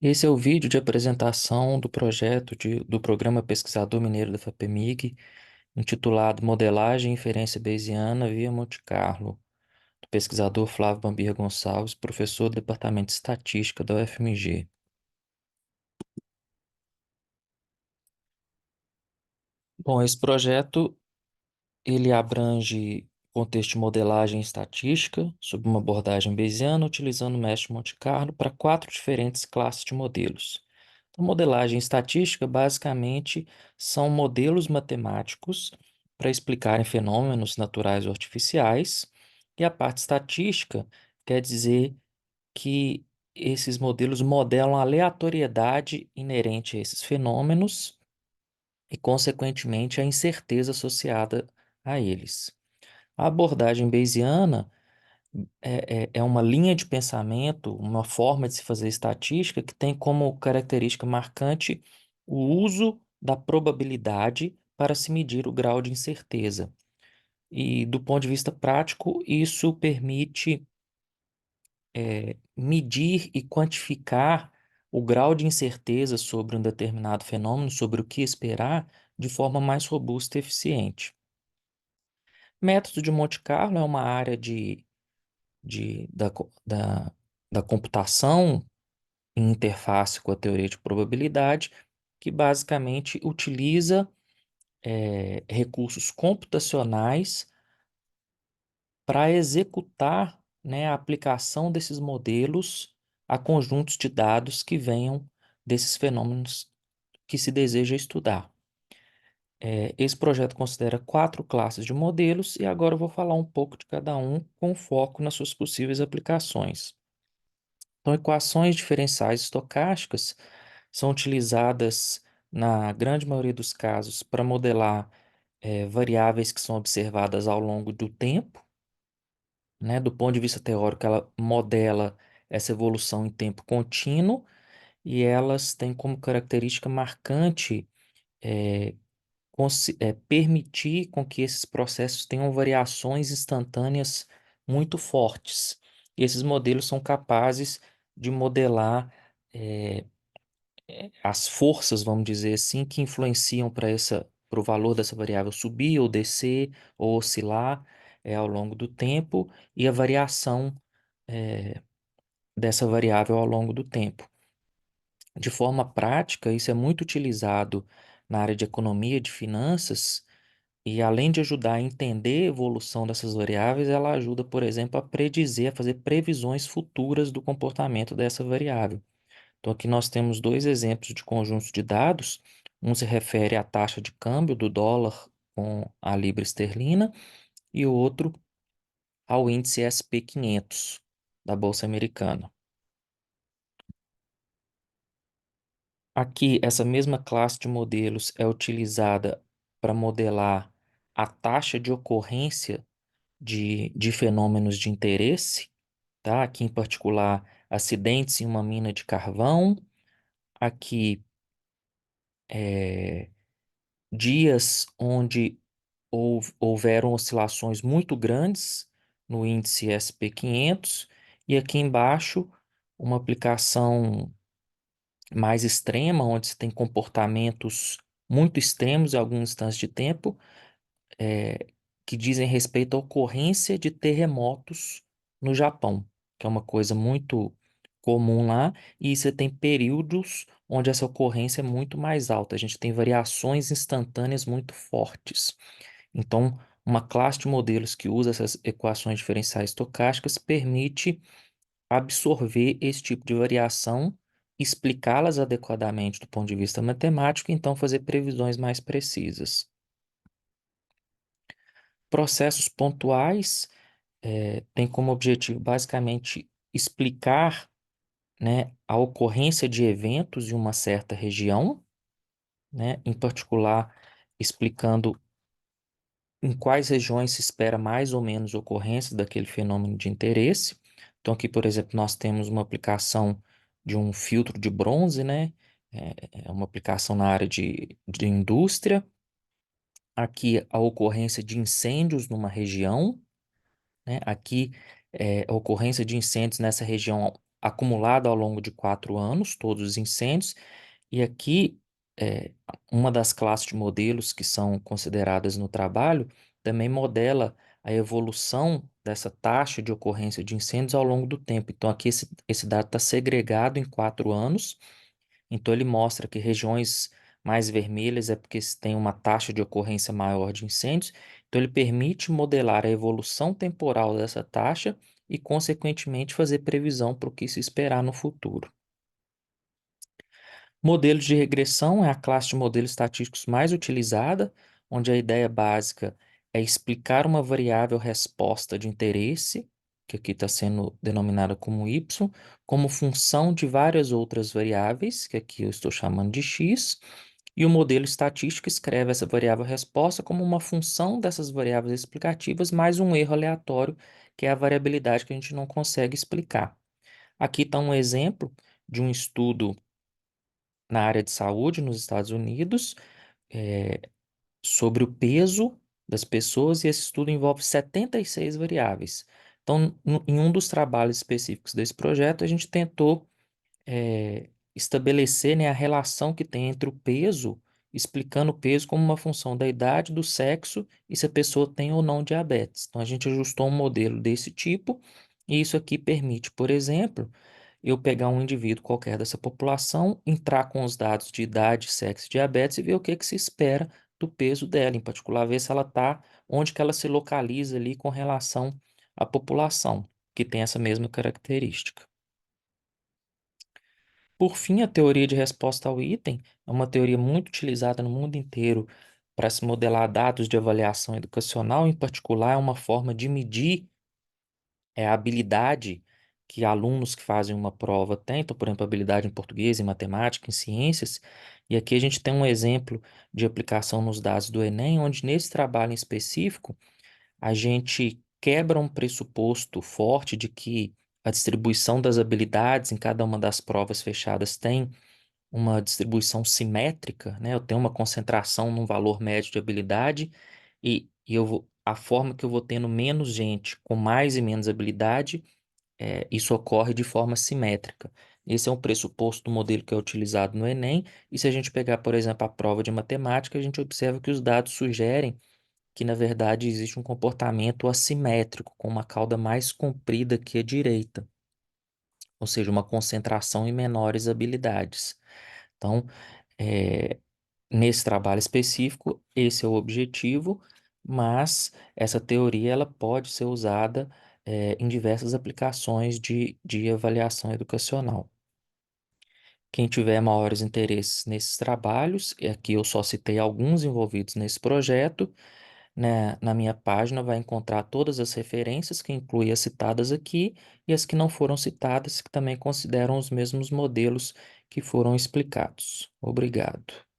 Esse é o vídeo de apresentação do projeto do Programa Pesquisador Mineiro da FAPEMIG, intitulado Modelagem e Inferência Bayesiana via Monte Carlo, do pesquisador Flávio Bambir Gonçalves, professor do Departamento de Estatística da UFMG. Bom, esse projeto ele abrange contexto de modelagem e estatística sob uma abordagem bayesiana utilizando o mestre de Monte Carlo para quatro diferentes classes de modelos. A modelagem estatística, basicamente, são modelos matemáticos para explicarem fenômenos naturais ou artificiais, e a parte estatística quer dizer que esses modelos modelam a aleatoriedade inerente a esses fenômenos e, consequentemente, a incerteza associada a eles. A abordagem bayesiana é uma linha de pensamento, uma forma de se fazer estatística que tem como característica marcante o uso da probabilidade para se medir o grau de incerteza. E, do ponto de vista prático, isso permite medir e quantificar o grau de incerteza sobre um determinado fenômeno, sobre o que esperar, de forma mais robusta e eficiente. Método de Monte Carlo é uma área da computação em interface com a teoria de probabilidade, que basicamente utiliza recursos computacionais para executar, né, a aplicação desses modelos a conjuntos de dados que venham desses fenômenos que se deseja estudar. Esse projeto considera quatro classes de modelos e agora eu vou falar um pouco de cada um com foco nas suas possíveis aplicações. Então, equações diferenciais estocásticas são utilizadas, na grande maioria dos casos, para modelar variáveis que são observadas ao longo do tempo, né? Do ponto de vista teórico, ela modela essa evolução em tempo contínuo e elas têm como característica marcante eh, permitir com que esses processos tenham variações instantâneas muito fortes. E esses modelos são capazes de modelar eh, as forças, vamos dizer assim, que influenciam para o valor dessa variável subir ou descer ou oscilar ao longo do tempo e a variação eh, dessa variável ao longo do tempo. De forma prática, isso é muito utilizado na área de economia e de finanças, e além de ajudar a entender a evolução dessas variáveis, ela ajuda, por exemplo, a predizer, a fazer previsões futuras do comportamento dessa variável. Então, aqui nós temos dois exemplos de conjuntos de dados. Um se refere à taxa de câmbio do dólar com a libra esterlina e o outro ao índice SP500 da Bolsa Americana. Aqui, essa mesma classe de modelos é utilizada para modelar a taxa de ocorrência de fenômenos de interesse, tá? Aqui, em particular, acidentes em uma mina de carvão. Aqui, dias onde houveram oscilações muito grandes no índice SP500, e aqui embaixo uma aplicação mais extrema, onde se tem comportamentos muito extremos em alguns instantes de tempo, eh, que dizem respeito à ocorrência de terremotos no Japão, que é uma coisa muito comum lá, e você tem períodos onde essa ocorrência é muito mais alta. A gente tem variações instantâneas muito fortes. Então, uma classe de modelos que usa essas equações diferenciais estocásticas permite absorver esse tipo de variação, explicá-las adequadamente do ponto de vista matemático e então fazer previsões mais precisas. Processos pontuais têm como objetivo basicamente explicar, né, a ocorrência de eventos em uma certa região, né, em particular explicando em quais regiões se espera mais ou menos ocorrência daquele fenômeno de interesse. Então, aqui, por exemplo, nós temos uma aplicação de um filtro de bronze, né? É uma aplicação na área de indústria. Aqui, a ocorrência de incêndios numa região, né? Aqui, a ocorrência de incêndios nessa região acumulado ao longo de 4 anos, todos os incêndios, e aqui, é, uma das classes de modelos que são consideradas no trabalho também modela a evolução dessa taxa de ocorrência de incêndios ao longo do tempo. Então, aqui esse dado está segregado em 4 anos. Então, ele mostra que regiões mais vermelhas é porque se tem uma taxa de ocorrência maior de incêndios. Então, ele permite modelar a evolução temporal dessa taxa e, consequentemente, fazer previsão para o que se esperar no futuro. Modelos de regressão é a classe de modelos estatísticos mais utilizada, onde a ideia básica é explicar uma variável resposta de interesse, que aqui está sendo denominada como y, como função de várias outras variáveis, que aqui eu estou chamando de x, e o modelo estatístico escreve essa variável resposta como uma função dessas variáveis explicativas mais um erro aleatório, que é a variabilidade que a gente não consegue explicar. Aqui está um exemplo de um estudo na área de saúde nos Estados Unidos, eh, sobre o peso das pessoas, e esse estudo envolve 76 variáveis. Então, em um dos trabalhos específicos desse projeto, a gente tentou estabelecer, né, a relação que tem entre o peso, explicando o peso como uma função da idade, do sexo e se a pessoa tem ou não diabetes. Então, a gente ajustou um modelo desse tipo, e isso aqui permite, por exemplo, eu pegar um indivíduo qualquer dessa população, entrar com os dados de idade, sexo e diabetes e ver o que que se espera do peso dela, em particular, ver se ela está, onde que ela se localiza ali com relação à população, que tem essa mesma característica. Por fim, a teoria de resposta ao item é uma teoria muito utilizada no mundo inteiro para se modelar dados de avaliação educacional. Em particular, é uma forma de medir a habilidade que alunos que fazem uma prova têm. Então, por exemplo, habilidade em português, em matemática, em ciências. E aqui a gente tem um exemplo de aplicação nos dados do Enem, onde nesse trabalho em específico a gente quebra um pressuposto forte de que a distribuição das habilidades em cada uma das provas fechadas tem uma distribuição simétrica, né? Eu tenho uma concentração num valor médio de habilidade e a forma que eu vou tendo menos gente com mais e menos habilidade, isso ocorre de forma simétrica. Esse é um pressuposto do modelo que é utilizado no Enem, e se a gente pegar, por exemplo, a prova de matemática, a gente observa que os dados sugerem que, na verdade, existe um comportamento assimétrico, com uma cauda mais comprida que a direita, ou seja, uma concentração em menores habilidades. Então, é, nesse trabalho específico, esse é o objetivo, mas essa teoria ela pode ser usada, em diversas aplicações de avaliação educacional. Quem tiver maiores interesses nesses trabalhos, e aqui eu só citei alguns envolvidos nesse projeto, né, na minha página vai encontrar todas as referências, que incluem as citadas aqui e as que não foram citadas, que também consideram os mesmos modelos que foram explicados. Obrigado.